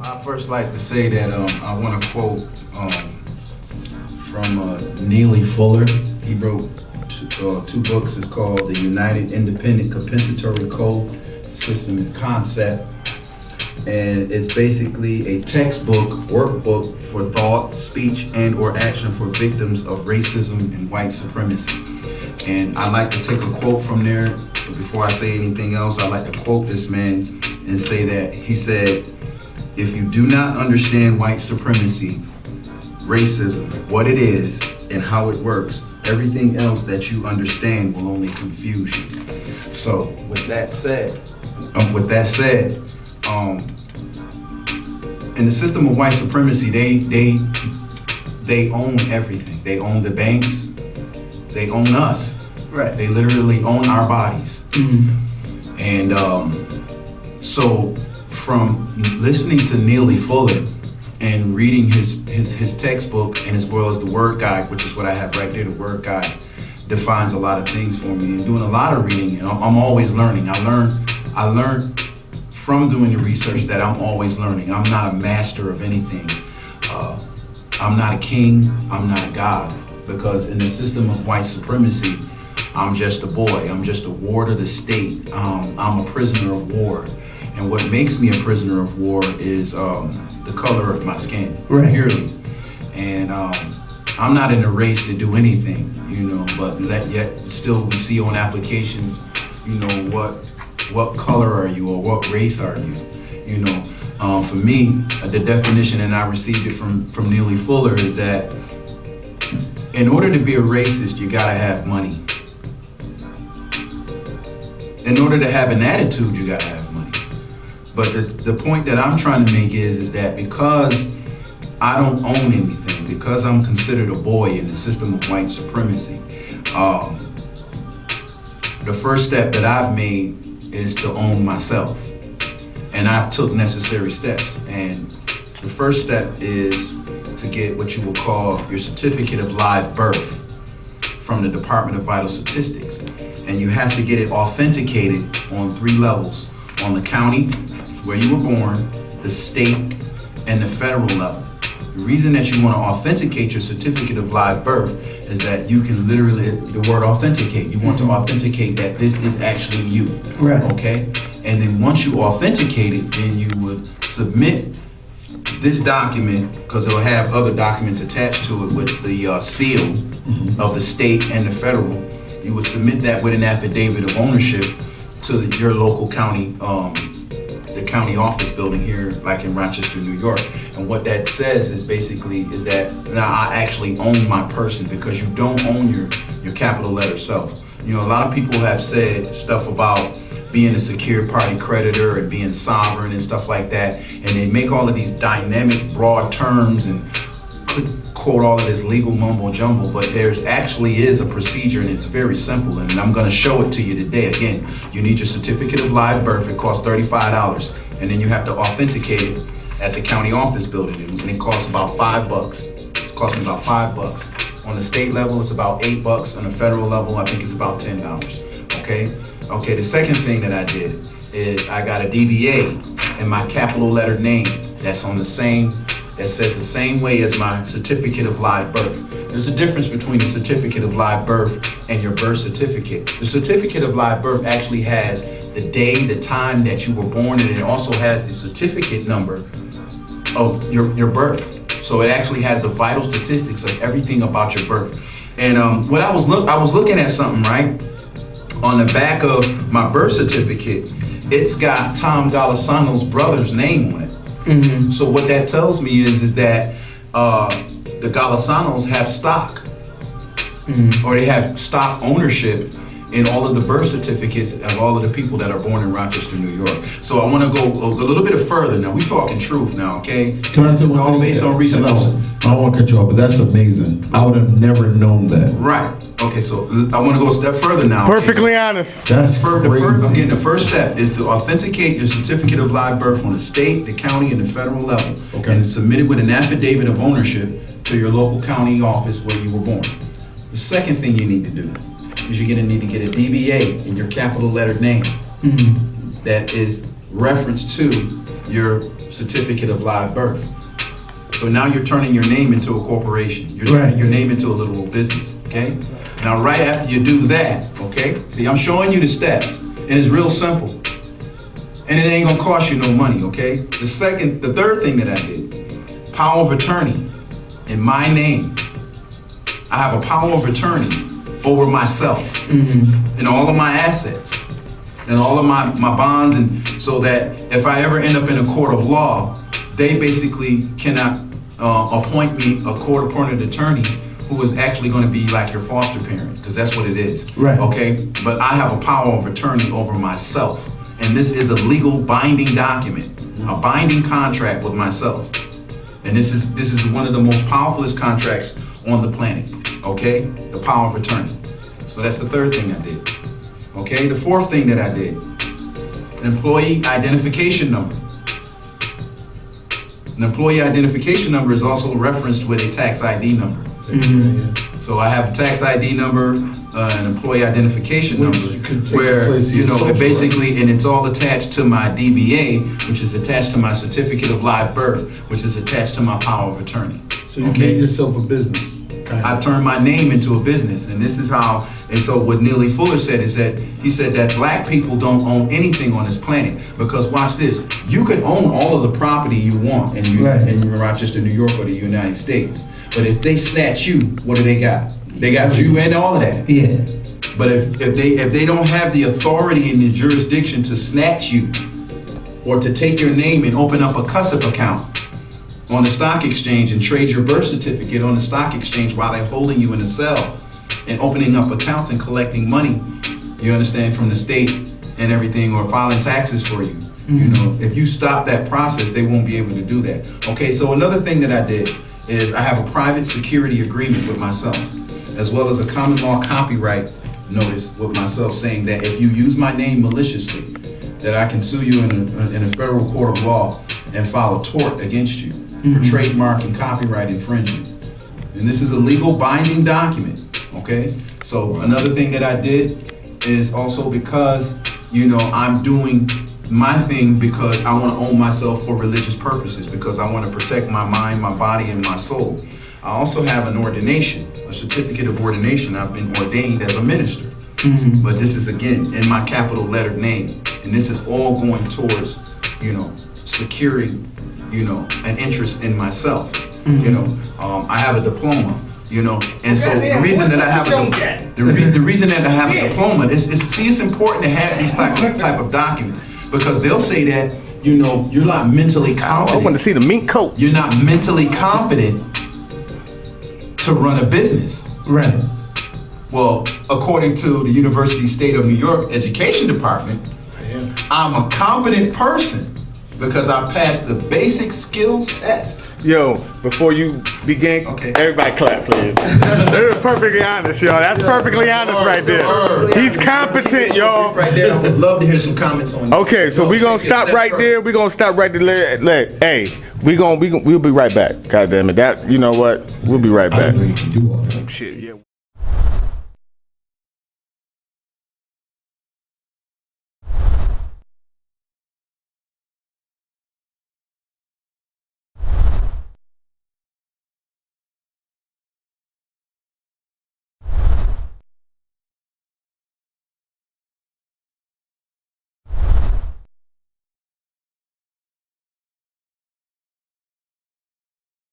I first like to say that I want to quote from Neely Fuller. He wrote two books. It's called The United Independent Compensatory Code System and Concept. And it's basically a textbook, workbook for thought, speech, and or action for victims of racism and white supremacy. And I like to take a quote from there. But before I say anything else, I like to quote this man and say that he said, "If you do not understand white supremacy, racism, what it is and how it works, everything else that you understand will only confuse you." So with that said, in the system of white supremacy, they own everything. They own the banks. They own us. Right. They literally own our bodies. Mm-hmm. And so from listening to Neely Fuller and reading his textbook, and as well as the Word Guide, which is what I have right there, the Word Guide defines a lot of things for me. And doing a lot of reading, and I'm always learning. I learn from doing the research that I'm always learning. I'm not a master of anything. I'm not a king. I'm not a god. Because in the system of white supremacy, I'm just a boy. I'm just a ward of the state. I'm a prisoner of war. And what makes me a prisoner of war is the color of my skin, purely. And I'm not in a race to do anything, but yet still we see on applications, what color are you or what race are you? For me, the definition, and I received it from Neely Fuller, is that in order to be a racist, you gotta have money. In order to have an attitude, you gotta have money. But the point that I'm trying to make is that because I don't own anything, because I'm considered a boy in the system of white supremacy, the first step that I've made is to own myself. And I've took necessary steps. And the first step is to get what you will call your certificate of live birth from the Department of Vital Statistics. And you have to get it authenticated on 3 levels: on the county, where you were born, the state, and the federal level. The reason that you want to authenticate your certificate of live birth is that you can literally, the word authenticate, you want to authenticate that this is actually you, right? Okay? And then once you authenticate it, then you would submit this document, because it'll have other documents attached to it with the seal of the state and the federal. You would submit that with an affidavit of ownership to your local county, the county office building here, like in Rochester, New York. And what that says is basically is that now I actually own my person, because you don't own your capital letter self. A lot of people have said stuff about being a secured party creditor and being sovereign and stuff like that, and they make all of these dynamic, broad terms and quote all of this legal mumbo jumbo, but there's actually is a procedure, and it's very simple, and I'm going to show it to you today. Again, you need your certificate of live birth. It costs $35, and then you have to authenticate it at the county office building, and it costs about $5. It costs me about $5. On the state level, it's about $8. On the federal level, I think it's about $10. Okay, the second thing that I did is I got a DBA in my capital letter name that's on the same, that says the same way as my certificate of live birth. There's a difference between a certificate of live birth and your birth certificate. The certificate of live birth actually has the day, the time that you were born, and it also has the certificate number of your birth. So it actually has the vital statistics of everything about your birth. And what I was looking at something, right? On the back of my birth certificate, it's got Tom Golisano's brother's name on it. Mm-hmm. So what that tells me is that the Golisanos have stock, or they have stock ownership in all of the birth certificates of all of the people that are born in Rochester, New York. So I want to go a little bit further now. We're talking truth now, okay? Can I say one all thing? based on research. I don't want to cut you off, but that's amazing. I would have never known that. Right. Okay, so I want to go a step further now. Perfectly honest. That's crazy. The first step is to authenticate your certificate of live birth on the state, the county, and the federal level. Okay. And submit it with an affidavit of ownership to your local county office where you were born. The second thing you need to do is you're going to need to get a DBA in your capital letter name that is referenced to your certificate of live birth. So now you're turning your name into a corporation. You're turning your name into a little business, okay? Now right after you do that, okay? See, I'm showing you the steps, and it's real simple. And it ain't gonna cost you no money, okay? The third thing that I did, power of attorney in my name. I have a power of attorney over myself and all of my assets and all of my bonds, and so that if I ever end up in a court of law, they basically cannot appoint me a court-appointed attorney who is actually going to be like your foster parent, because that's what it is. Right. Okay? But I have a power of attorney over myself, and this is a legal binding document, a binding contract with myself. And this is one of the most powerful contracts on the planet. Okay? The power of attorney. So that's the third thing I did. Okay? The fourth thing that I did, an employee identification number. An employee identification number is also referenced with a tax ID number. So I have a tax ID number, an employee identification number, where, you know, it basically, and it's all attached to my DBA, which is attached to my certificate of live birth, which is attached to my power of attorney. So you made yourself a business. I turned my name into a business, and this is how. And so what Neely Fuller said is that he said that black people don't own anything on this planet, because watch this: you could own all of the property you want in Rochester, New York, or the United States, but if they snatch you, what do they got? They got you and all of that. Yeah. But if they don't have the authority and the jurisdiction to snatch you, or to take your name and open up a CUSIP account on the stock exchange and trade your birth certificate on the stock exchange while they're holding you in a cell and opening up accounts and collecting money, you understand, from the state and everything, or filing taxes for you. You know, if you stop that process, they won't be able to do that. Okay, so another thing that I did is I have a private security agreement with myself, as well as a common law copyright notice with myself, saying that if you use my name maliciously, that I can sue you in a federal court of law and file a tort against you for trademark and copyright infringement. And this is a legal binding document, okay? So another thing that I did is also because, you know, I'm doing my thing because I want to own myself for religious purposes, because I want to protect my mind, my body, and my soul. I also have an ordination, a certificate of ordination. I've been ordained as a minister. But this is, again, in my capital lettered name. And this is all going towards, you know, securing, you know, an interest in myself. You know, I have a diploma, you know, and so the reason that I have the reason that I have a diploma is it's important to have these type of documents, because they'll say that, you know, you're not mentally competent. I want to see the mink coat. You're not mentally competent to run a business. Right. Well, according to the University State of New York Education Department, I'm a competent person because I passed the basic skills test. Yo, before you begin, everybody clap, please. That's perfectly honest, y'all. That's perfectly honest right there. He's competent, y'all. Right there, I would love to hear some comments on that. Okay, so we're gonna stop right there. We're gonna stop right there. Hey, we'll be right back. God damn it. That, you know what? We'll be right back. I don't know you can do all that. Shit, yeah.